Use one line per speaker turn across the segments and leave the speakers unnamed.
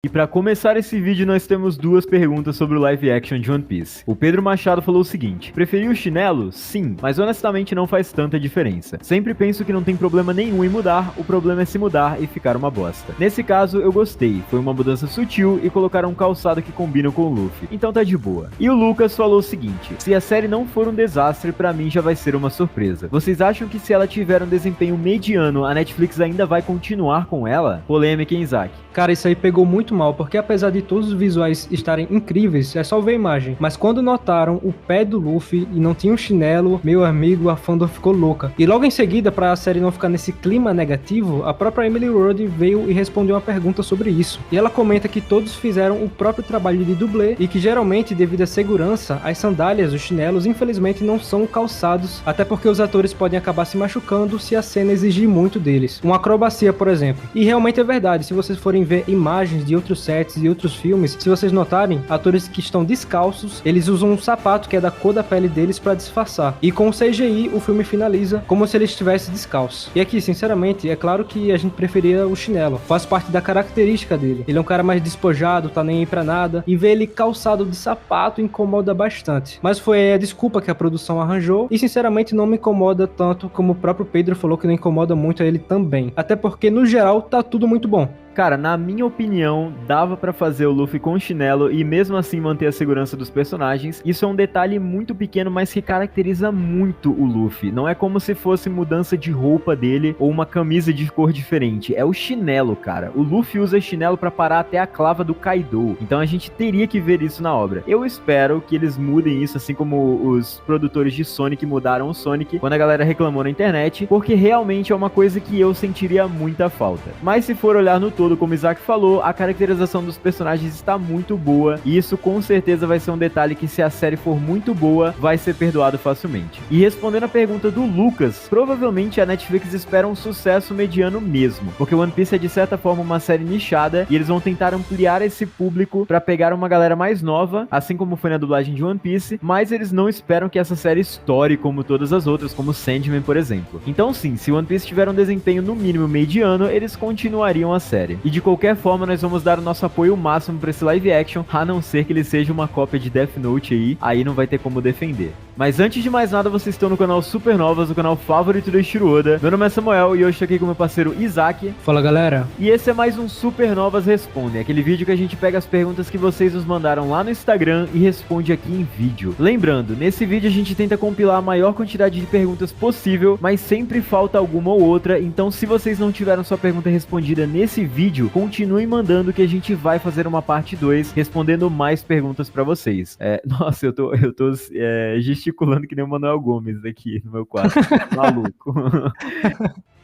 E para começar esse vídeo nós temos duas perguntas sobre o live action de One Piece. O Pedro Machado falou o seguinte: preferiu o chinelo? Sim, mas honestamente não faz tanta diferença. Sempre penso que não tem problema nenhum em mudar, o problema é se mudar e ficar uma bosta. Nesse caso eu gostei, foi uma mudança sutil e colocaram um calçado que combina com o Luffy, então tá de boa. E o Lucas falou o seguinte: se a série não for um desastre, pra mim já vai ser uma surpresa. Vocês acham que se ela tiver um desempenho mediano, a Netflix ainda vai continuar com ela? Polêmica, hein, Isaac?
Cara, isso aí pegou muito mal, porque apesar de todos os visuais estarem incríveis, é só ver a imagem. Mas quando notaram o pé do Luffy e não tinha um chinelo, meu amigo, a fandom ficou louca. E logo em seguida, pra série não ficar nesse clima negativo, a própria Emily Rhodes veio e respondeu uma pergunta sobre isso. E ela comenta que todos fizeram o próprio trabalho de dublê e que geralmente, devido à segurança, as sandálias, os chinelos, infelizmente não são calçados, até porque os atores podem acabar se machucando se a cena exigir muito deles. Uma acrobacia, por exemplo. E realmente é verdade, se vocês forem ver imagens de outros sets e outros filmes, se vocês notarem, atores que estão descalços, eles usam um sapato que é da cor da pele deles para disfarçar. E com o CGI, o filme finaliza como se ele estivesse descalço. E aqui, sinceramente, é claro que a gente preferia o chinelo. Faz parte da característica dele. Ele é um cara mais despojado, tá nem aí pra nada. E ver ele calçado de sapato incomoda bastante. Mas foi a desculpa que a produção arranjou. E sinceramente não me incomoda tanto como o próprio Pedro falou que não incomoda muito a ele também. Até porque, no geral, tá tudo muito bom.
Cara, na minha opinião, dava pra fazer o Luffy com chinelo e mesmo assim manter a segurança dos personagens. Isso é um detalhe muito pequeno, mas que caracteriza muito o Luffy. Não é como se fosse mudança de roupa dele ou uma camisa de cor diferente. É o chinelo, cara. O Luffy usa chinelo pra parar até a clava do Kaido. Então a gente teria que ver isso na obra. Eu espero que eles mudem isso, assim como os produtores de Sonic mudaram o Sonic quando a galera reclamou na internet, porque realmente é uma coisa que eu sentiria muita falta. Mas se for olhar no todo, como o Isaac falou, a caracterização dos personagens está muito boa, e isso com certeza vai ser um detalhe que, se a série for muito boa, vai ser perdoado facilmente. E respondendo a pergunta do Lucas, provavelmente a Netflix espera um sucesso mediano mesmo, porque One Piece é de certa forma uma série nichada, e eles vão tentar ampliar esse público para pegar uma galera mais nova, assim como foi na dublagem de One Piece, mas eles não esperam que essa série estoure como todas as outras, como Sandman, por exemplo. Então sim, se One Piece tiver um desempenho no mínimo mediano, eles continuariam a série. E de qualquer forma, nós vamos dar o nosso apoio máximo para esse live action, a não ser que ele seja uma cópia de Death Note aí não vai ter como defender. Mas antes de mais nada, vocês estão no canal Supernovas, o canal favorito do Eiichiro Oda. Meu nome é Samuel e hoje estou aqui com meu parceiro Isaac.
Fala, galera.
E esse é mais um Supernovas Responde, aquele vídeo que a gente pega as perguntas que vocês nos mandaram lá no Instagram e responde aqui em vídeo. Lembrando, nesse vídeo a gente tenta compilar a maior quantidade de perguntas possível, mas sempre falta alguma ou outra, então se vocês não tiveram sua pergunta respondida nesse vídeo, continuem mandando que a gente vai fazer uma parte 2 respondendo mais perguntas pra vocês. Nossa, eu tô gesticulando que nem o Manuel Gomes aqui no meu quadro. Maluco.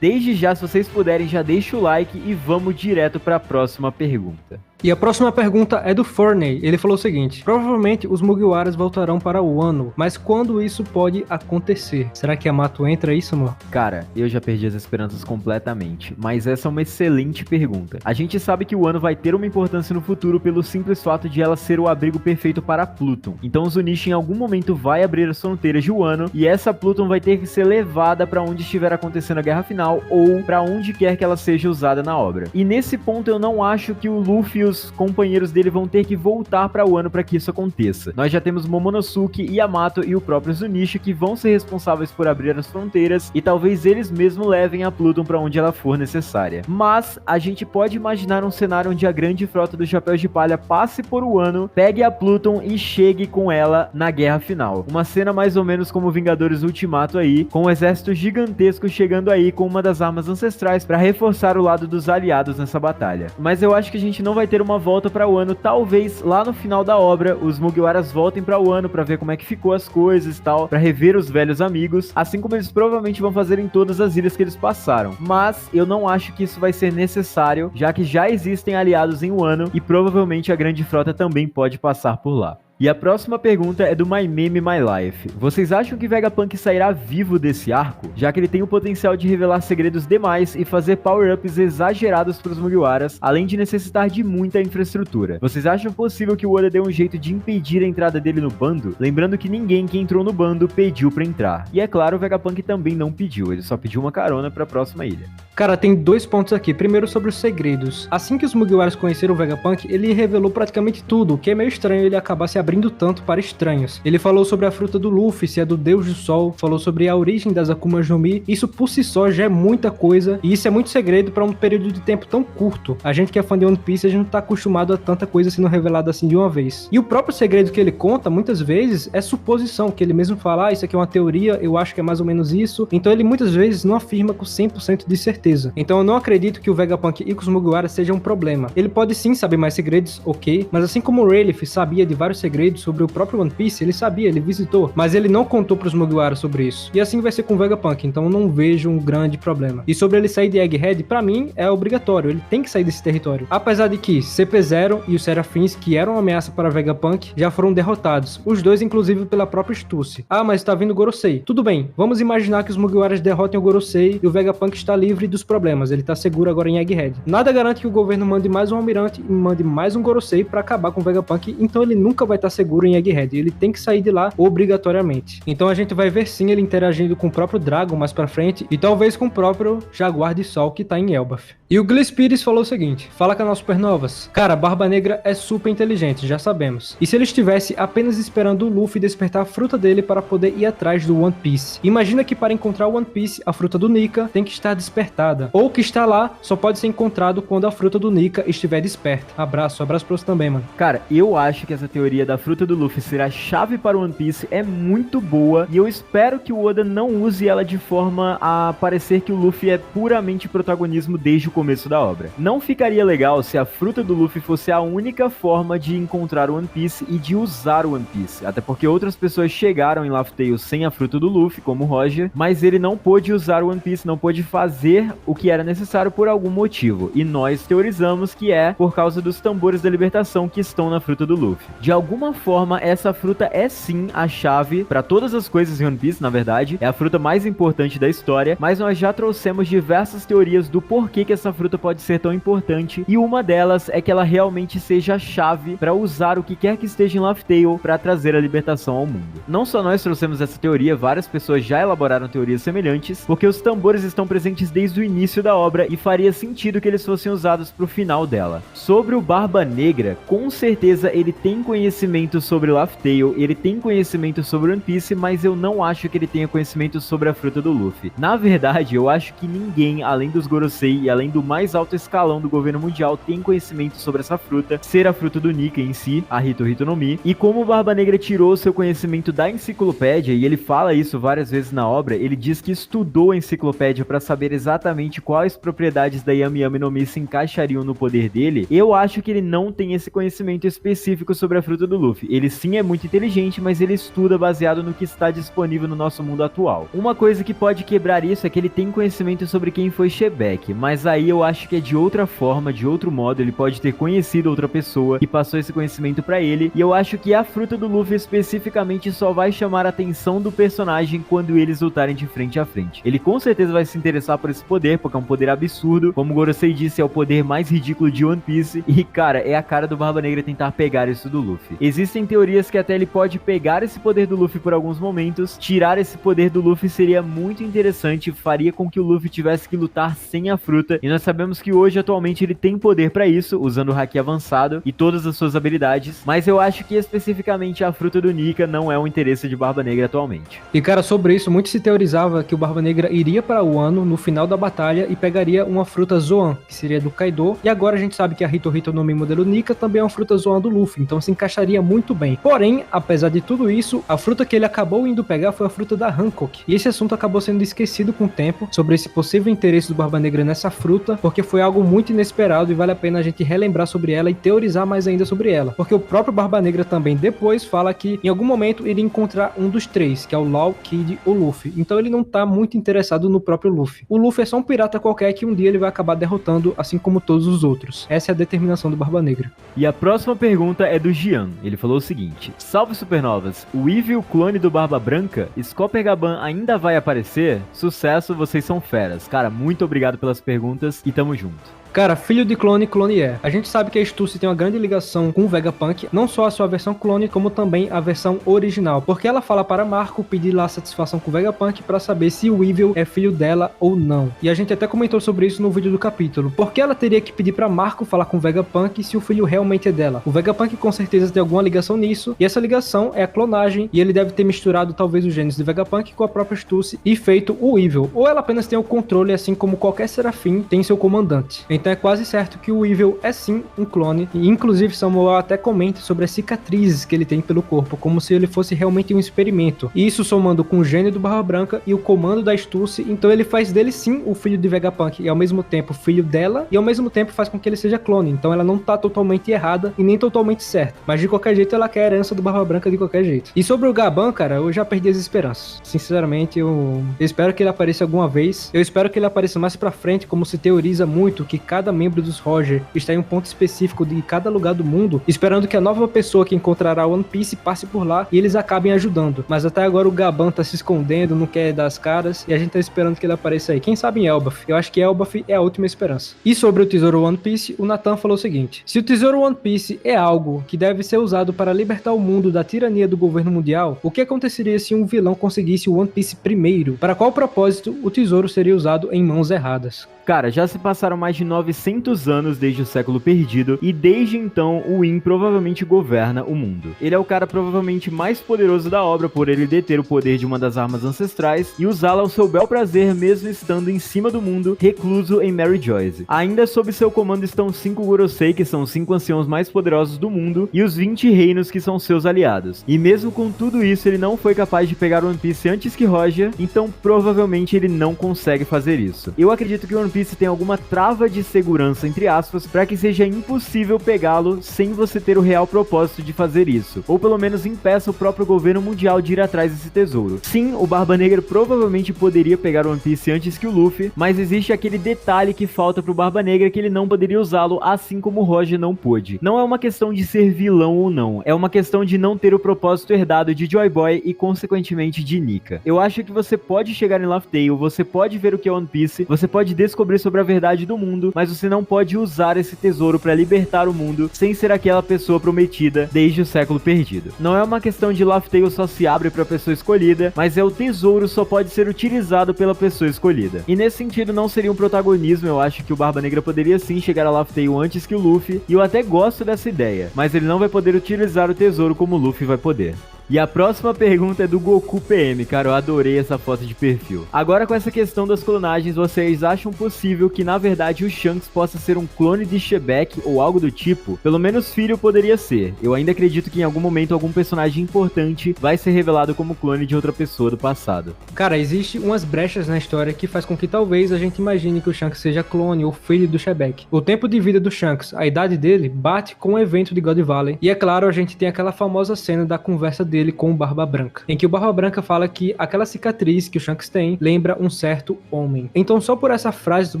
Desde já, se vocês puderem, já deixa o like e vamos direto pra próxima pergunta.
E a próxima pergunta é do Forney. Ele falou o seguinte: provavelmente os Mugiwaras voltarão para o Wano, mas quando isso pode acontecer? Será que a Yamato entra aí, Samuel?
Cara, eu já perdi as esperanças completamente, mas essa é uma excelente pergunta. A gente sabe que o Wano vai ter uma importância no futuro pelo simples fato de ela ser o abrigo perfeito para Pluton. Então o Zunisha em algum momento vai abrir as fronteiras de Wano e essa Pluton vai ter que ser levada para onde estiver acontecendo a guerra final ou para onde quer que ela seja usada na obra. E nesse ponto eu não acho que o Luffy e os companheiros dele vão ter que voltar para Wano para que isso aconteça. Nós já temos Momonosuke, Yamato e o próprio Zunisha que vão ser responsáveis por abrir as fronteiras e talvez eles mesmos levem a Pluton para onde ela for necessária. Mas a gente pode imaginar um cenário onde a grande frota dos Chapéus de Palha passe por Wano, pegue a Pluton e chegue com ela na guerra final. Uma cena mais ou menos como Vingadores Ultimato aí, com um exército gigantesco chegando aí com uma das armas ancestrais para reforçar o lado dos aliados nessa batalha. Mas eu acho que a gente não vai ter uma volta para Wano, talvez lá no final da obra os Mugiwaras voltem para Wano para ver como é que ficou as coisas e tal, para rever os velhos amigos, assim como eles provavelmente vão fazer em todas as ilhas que eles passaram. Mas eu não acho que isso vai ser necessário, já que já existem aliados em Wano e provavelmente a grande frota também pode passar por lá. E a próxima pergunta é do My Meme My Life. Vocês acham que Vegapunk sairá vivo desse arco? Já que ele tem o potencial de revelar segredos demais e fazer power-ups exagerados para os Mugiwaras, além de necessitar de muita infraestrutura. Vocês acham possível que o Oda dê um jeito de impedir a entrada dele no bando? Lembrando que ninguém que entrou no bando pediu pra entrar. E é claro, o Vegapunk também não pediu, ele só pediu uma carona pra próxima ilha.
Cara, tem 2 pontos aqui. Primeiro, sobre os segredos. Assim que os Mugiwaras conheceram o Vegapunk, ele revelou praticamente tudo, o que é meio estranho ele acabar se abrindo tanto para estranhos. Ele falou sobre a fruta do Luffy, se é do Deus do Sol, falou sobre a origem das Akumas no Mi. Isso por si só já é muita coisa, e isso é muito segredo para um período de tempo tão curto. A gente que é fã de One Piece, a gente não tá acostumado a tanta coisa sendo revelada assim de uma vez. E o próprio segredo que ele conta, muitas vezes, é suposição, que ele mesmo fala, isso aqui é uma teoria, eu acho que é mais ou menos isso. Então ele muitas vezes não afirma com 100% de certeza. Então eu não acredito que o Vegapunk e os Mugiwaras sejam um problema. Ele pode sim saber mais segredos, ok, mas assim como o Rayleigh sabia de vários segredos sobre o próprio One Piece, ele sabia, ele visitou, mas ele não contou pros Mugiwaras sobre isso. E assim vai ser com o Vegapunk, então eu não vejo um grande problema. E sobre ele sair de Egghead, pra mim é obrigatório, ele tem que sair desse território. Apesar de que CP0 e os Serafins, que eram uma ameaça para Vegapunk, já foram derrotados. Os dois, inclusive, pela própria Stussy. Ah, mas tá vindo o Gorosei. Tudo bem, vamos imaginar que os Mugiwaras derrotem o Gorosei e o Vegapunk está livre dos problemas, ele tá seguro agora em Egghead. Nada garante que o governo mande mais um almirante e mande mais um Gorosei pra acabar com o Vegapunk, então ele nunca vai estar seguro em Egghead, ele tem que sair de lá obrigatoriamente. Então a gente vai ver sim ele interagindo com o próprio Dragon mais pra frente e talvez com o próprio Jaguar de Sol que tá em Elbaf. E o Gliss Pires falou o seguinte, fala canal Supernovas, cara, Barba Negra é super inteligente, já sabemos. E se ele estivesse apenas esperando o Luffy despertar a fruta dele para poder ir atrás do One Piece? Imagina que para encontrar o One Piece, a fruta do Nika tem que estar despertada. Ou que está lá só pode ser encontrado quando a fruta do Nika estiver desperta. Abraço pra você também, mano.
Cara, eu acho que essa teoria da fruta do Luffy ser a chave para o One Piece é muito boa e eu espero que o Oda não use ela de forma a parecer que o Luffy é puramente protagonismo desde o começo da obra. Não ficaria legal se a fruta do Luffy fosse a única forma de encontrar o One Piece e de usar o One Piece, até porque outras pessoas chegaram em Laugh Tale sem a fruta do Luffy, como o Roger, mas ele não pôde usar o One Piece, não pôde fazer o que era necessário por algum motivo, e nós teorizamos que é por causa dos tambores da libertação que estão na fruta do Luffy. De alguma forma, essa fruta é sim a chave para todas as coisas em One Piece, na verdade, é a fruta mais importante da história, mas nós já trouxemos diversas teorias do porquê que essa fruta pode ser tão importante, e uma delas é que ela realmente seja a chave para usar o que quer que esteja em Laugh Tale para trazer a libertação ao mundo. Não só nós trouxemos essa teoria, várias pessoas já elaboraram teorias semelhantes, porque os tambores estão presentes desde o início da obra e faria sentido que eles fossem usados pro final dela. Sobre o Barba Negra, com certeza ele tem conhecimento sobre Laugh Tale, ele tem conhecimento sobre One Piece, mas eu não acho que ele tenha conhecimento sobre a fruta do Luffy. Na verdade, eu acho que ninguém, além dos Gorosei e além do mais alto escalão do governo mundial, tem conhecimento sobre essa fruta, ser a fruta do Nika em si, a Hito Hito no Mi, e como o Barba Negra tirou seu conhecimento da enciclopédia, e ele fala isso várias vezes na obra, ele diz que estudou a enciclopédia para saber exatamente quais propriedades da Yami Yami no Mi se encaixariam no poder dele, eu acho que ele não tem esse conhecimento específico sobre a fruta do Luffy. Ele sim é muito inteligente, mas ele estuda baseado no que está disponível no nosso mundo atual. Uma coisa que pode quebrar isso é que ele tem conhecimento sobre quem foi Shebeck, mas aí eu acho que é de outra forma, de outro modo, ele pode ter conhecido outra pessoa que passou esse conhecimento pra ele, e eu acho que a fruta do Luffy especificamente só vai chamar a atenção do personagem quando eles lutarem de frente a frente. Ele com certeza vai se interessar por esse poder, porque é um poder absurdo, como o Gorosei disse, é o poder mais ridículo de One Piece, e cara, é a cara do Barba Negra tentar pegar isso do Luffy. Existem teorias que até ele pode pegar esse poder do Luffy por alguns momentos, tirar esse poder do Luffy seria muito interessante, faria com que o Luffy tivesse que lutar sem a fruta, e nós sabemos que hoje, atualmente, ele tem poder pra isso, usando o Haki avançado e todas as suas habilidades, mas eu acho que especificamente a fruta do Nika não é um interesse de Barba Negra atualmente.
E cara, sobre isso, muito se teorizava que o Barba Negra iria para Wano no final da batalha e pegaria uma fruta Zoan, que seria do Kaido, e agora a gente sabe que a Hito Hito no Mi modelo Nika também é uma fruta Zoan do Luffy, então se encaixaria muito bem. Porém, apesar de tudo isso, a fruta que ele acabou indo pegar foi a fruta da Hancock, e esse assunto acabou sendo esquecido com o tempo, sobre esse possível interesse do Barba Negra nessa fruta, porque foi algo muito inesperado e vale a pena a gente relembrar sobre ela e teorizar mais ainda sobre ela, porque o próprio Barba Negra também depois fala que em algum momento iria encontrar um dos três, que é o Law, Kid ou Luffy, então ele não tá muito interessado no próprio Luffy. O Luffy é só um pirata qualquer que um dia ele vai acabar derrotando, assim como todos os outros. Essa é a determinação do Barba Negra.
E a próxima pergunta é do Gian. Ele falou o seguinte: salve supernovas, o Weevil, clone do Barba Branca, Scopper Gaban ainda vai aparecer? Sucesso, vocês são feras. Cara, muito obrigado pelas perguntas e tamo junto.
Cara, filho de clone, clone é. A gente sabe que a Stussy tem uma grande ligação com o Vegapunk, não só a sua versão clone, como também a versão original, porque ela fala para Marco pedir lá satisfação com o Vegapunk para saber se o Weevil é filho dela ou não. E a gente até comentou sobre isso no vídeo do capítulo. Por que ela teria que pedir para Marco falar com o Vegapunk se o filho realmente é dela? O Vegapunk com certeza tem alguma ligação nisso, e essa ligação é a clonagem, e ele deve ter misturado talvez os genes de Vegapunk com a própria Stussy e feito o Weevil. Ou ela apenas tem o controle, assim como qualquer serafim tem seu comandante. Então é quase certo que o Weevil é sim um clone, e inclusive Samuel até comenta sobre as cicatrizes que ele tem pelo corpo, como se ele fosse realmente um experimento. E isso somando com o gênio do Barba Branca e o comando da Stussy, então ele faz dele sim o filho de Vegapunk, e ao mesmo tempo filho dela, e ao mesmo tempo faz com que ele seja clone. Então ela não tá totalmente errada e nem totalmente certa, mas de qualquer jeito ela quer a herança do Barba Branca de qualquer jeito. E sobre o Gaban, cara, eu já perdi as esperanças. Sinceramente, eu espero que ele apareça alguma vez. Eu espero que ele apareça mais pra frente, como se teoriza muito que cada membro dos Roger está em um ponto específico de cada lugar do mundo, esperando que a nova pessoa que encontrará One Piece passe por lá e eles acabem ajudando. Mas até agora o Gaban tá se escondendo, não quer dar as caras, e a gente tá esperando que ele apareça aí. Quem sabe em Elbaf? Eu acho que Elbaf é a última esperança. E sobre o tesouro One Piece, o Nathan falou o seguinte: se o tesouro One Piece é algo que deve ser usado para libertar o mundo da tirania do governo mundial, o que aconteceria se um vilão conseguisse o One Piece primeiro? Para qual propósito o tesouro seria usado em mãos erradas?
Cara, já se passaram mais de 900 anos desde o século perdido, e desde então o Win provavelmente governa o mundo. Ele é o cara provavelmente mais poderoso da obra, por ele deter o poder de uma das armas ancestrais e usá-la ao seu bel prazer, mesmo estando em cima do mundo, recluso em Mary Joyce. Ainda sob seu comando estão 5 Gorosei, que são os 5 anciãos mais poderosos do mundo, e os 20 reinos, que são seus aliados. E mesmo com tudo isso, ele não foi capaz de pegar One Piece antes que Roger, então provavelmente ele não consegue fazer isso. Eu acredito que One Piece tem alguma trava de segurança, entre aspas, para que seja impossível pegá-lo sem você ter o real propósito de fazer isso, ou pelo menos impeça o próprio governo mundial de ir atrás desse tesouro. Sim, o Barba Negra provavelmente poderia pegar One Piece antes que o Luffy, mas existe aquele detalhe que falta pro Barba Negra, que ele não poderia usá-lo, assim como o Roger não pôde. Não é uma questão de ser vilão ou não, é uma questão de não ter o propósito herdado de Joy Boy e consequentemente de Nika. Eu acho que você pode chegar em Laugh Tale, você pode ver o que é One Piece, você pode descobrir sobre a verdade do mundo, mas você não pode usar esse tesouro para libertar o mundo sem ser aquela pessoa prometida desde o século perdido. Não é uma questão de Laugh Tale só se abre para a pessoa escolhida, mas o tesouro só pode ser utilizado pela pessoa escolhida. E nesse sentido não seria um protagonismo, eu acho que o Barba Negra poderia sim chegar a Laugh Tale antes que o Luffy, e eu até gosto dessa ideia, mas ele não vai poder utilizar o tesouro como o Luffy vai poder. E a próxima pergunta é do Goku PM, cara, eu adorei essa foto de perfil. Agora com essa questão das clonagens, vocês acham possível que na verdade o Shanks possa ser um clone de Shebeck ou algo do tipo? Pelo menos filho poderia ser. Eu ainda acredito que em algum momento algum personagem importante vai ser revelado como clone de outra pessoa do passado.
Cara, existe umas brechas na história que faz com que talvez a gente imagine que o Shanks seja clone ou filho do Shebeck. O tempo de vida do Shanks, a idade dele, bate com o evento de God Valley. E é claro, a gente tem aquela famosa cena da conversa dele com o Barba Branca, em que o Barba Branca fala que aquela cicatriz que o Shanks tem lembra um certo homem. Então só por essa frase do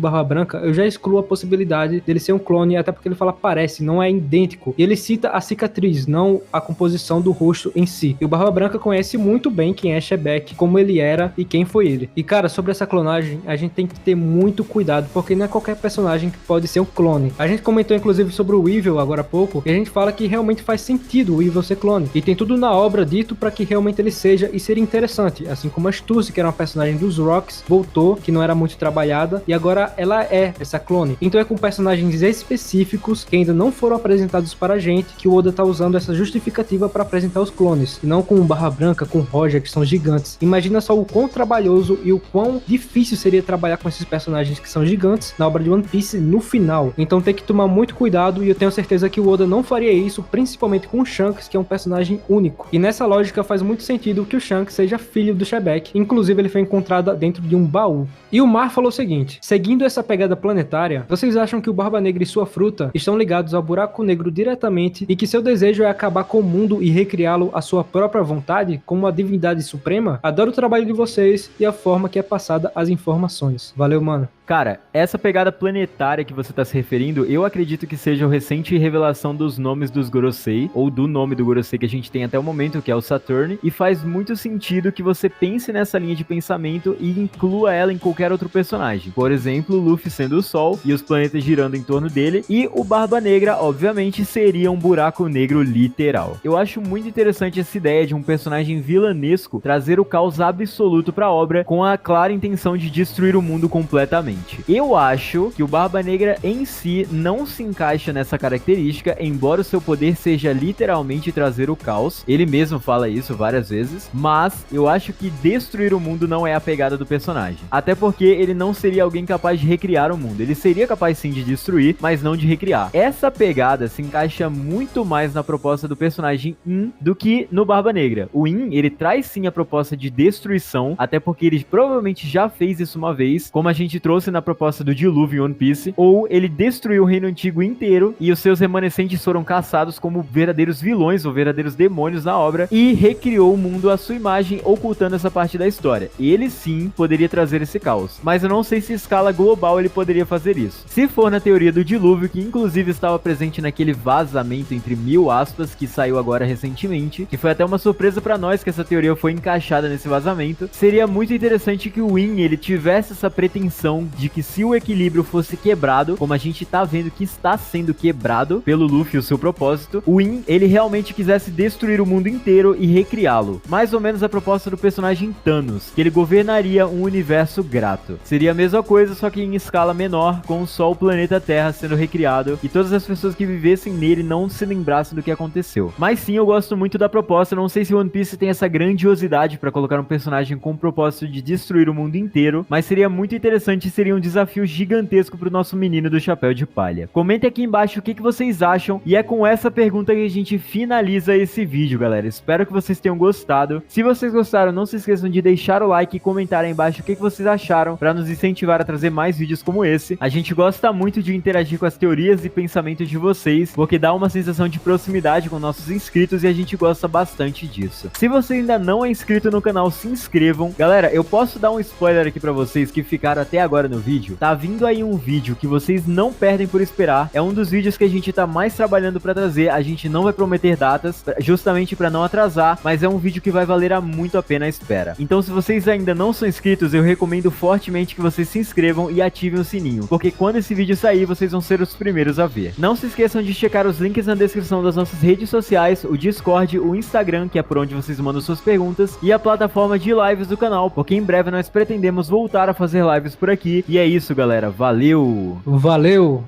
Barba Branca eu já excluo a possibilidade dele ser um clone, até porque ele fala parece, não é idêntico. E ele cita a cicatriz, não a composição do rosto em si. E o Barba Branca conhece muito bem quem é Shebeck, como ele era e quem foi ele. E cara, sobre essa clonagem, a gente tem que ter muito cuidado, porque não é qualquer personagem que pode ser um clone. A gente comentou inclusive sobre o Weevil agora há pouco, e a gente fala que realmente faz sentido o Weevil ser clone. E tem tudo na obra dito para que realmente ele seja e seria interessante, assim como a Stussy, que era uma personagem dos Rocks, voltou, que não era muito trabalhada, e agora ela é essa clone. Então é com personagens específicos que ainda não foram apresentados para a gente que o Oda tá usando essa justificativa para apresentar os clones, e não com o Barra Branca, com o Roger, que são gigantes. Imagina só o quão trabalhoso e o quão difícil seria trabalhar com esses personagens que são gigantes na obra de One Piece no final. Então tem que tomar muito cuidado, e eu tenho certeza que o Oda não faria isso, principalmente com o Shanks, que é um personagem único. E nessa lógica faz muito sentido que o Shanks seja filho do Shebeck, inclusive ele foi encontrado dentro de um baú. E o Mar falou o seguinte: seguindo essa pegada planetária, vocês acham que o Barba Negra e sua fruta estão ligados ao buraco negro diretamente e que seu desejo é acabar com o mundo e recriá-lo à sua própria vontade, como uma divindade suprema? Adoro o trabalho de vocês e a forma que é passada as informações. Valeu, mano.
Cara, essa pegada planetária que você tá se referindo, eu acredito que seja a recente revelação dos nomes dos Gorosei, ou do nome do Gorosei que a gente tem até o momento, que é o Saturn, e faz muito sentido que você pense nessa linha de pensamento e inclua ela em qualquer outro personagem. Por exemplo, o Luffy sendo o Sol e os planetas girando em torno dele, e o Barba Negra, obviamente, seria um buraco negro literal. Eu acho muito interessante essa ideia de um personagem vilanesco trazer o caos absoluto pra obra com a clara intenção de destruir o mundo completamente. Eu acho que o Barba Negra em si não se encaixa nessa característica, embora o seu poder seja literalmente trazer o caos. Ele mesmo fala isso várias vezes, mas eu acho que destruir o mundo não é a pegada do personagem. Até porque ele não seria alguém capaz de recriar o mundo. Ele seria capaz sim de destruir, mas não de recriar. Essa pegada se encaixa muito mais na proposta do personagem In do que no Barba Negra. O In, ele traz sim a proposta de destruição, até porque ele provavelmente já fez isso uma vez, como a gente trouxe na proposta do dilúvio em One Piece, ou ele destruiu o reino antigo inteiro e os seus remanescentes foram caçados como verdadeiros vilões ou verdadeiros demônios na obra e recriou o mundo à sua imagem, ocultando essa parte da história. Ele sim poderia trazer esse caos, mas eu não sei se em escala global ele poderia fazer isso. Se for na teoria do dilúvio, que inclusive estava presente naquele vazamento entre 1000 aspas que saiu agora recentemente, que foi até uma surpresa pra nós que essa teoria foi encaixada nesse vazamento, seria muito interessante que o In, ele tivesse essa pretensão de que se o equilíbrio fosse quebrado, como a gente tá vendo que está sendo quebrado pelo Luffy, o seu propósito, o In, ele realmente quisesse destruir o mundo inteiro e recriá-lo. Mais ou menos a proposta do personagem Thanos, que ele governaria um universo grato. Seria a mesma coisa, só que em escala menor, com só o planeta Terra sendo recriado e todas as pessoas que vivessem nele não se lembrassem do que aconteceu. Mas sim, eu gosto muito da proposta. Não sei se One Piece tem essa grandiosidade pra colocar um personagem com o propósito de destruir o mundo inteiro, mas seria muito interessante e seria um desafio gigantesco pro nosso menino do chapéu de palha. Comentem aqui embaixo o que vocês acham, e é com essa pergunta que a gente finaliza esse vídeo, galera. Espero que vocês tenham gostado. Se vocês gostaram, não se esqueçam de deixar o like e comentar aí embaixo o que vocês acharam, pra nos incentivar a trazer mais vídeos como esse. A gente gosta muito de interagir com as teorias e pensamentos de vocês, porque dá uma sensação de proximidade com nossos inscritos e a gente gosta bastante disso. Se você ainda não é inscrito no canal, se inscrevam. Galera, eu posso dar um spoiler aqui pra vocês que ficaram até agora no vídeo. Tá vindo aí um vídeo que vocês não perdem por esperar. É um dos vídeos que a gente tá mais trabalhando pra trazer. A gente não vai prometer datas, justamente pra não atrasar, mas é um vídeo que vai valer muito a pena a espera. Então, se vocês ainda não são inscritos, eu recomendo fortemente que vocês se inscrevam e ativem o sininho, porque quando esse vídeo sair, vocês vão ser os primeiros a ver. Não se esqueçam de checar os links na descrição das nossas redes sociais, o Discord, o Instagram, que é por onde vocês mandam suas perguntas, e a plataforma de lives do canal, porque em breve nós pretendemos voltar a fazer lives por aqui. E é isso, galera. Valeu!
Valeu!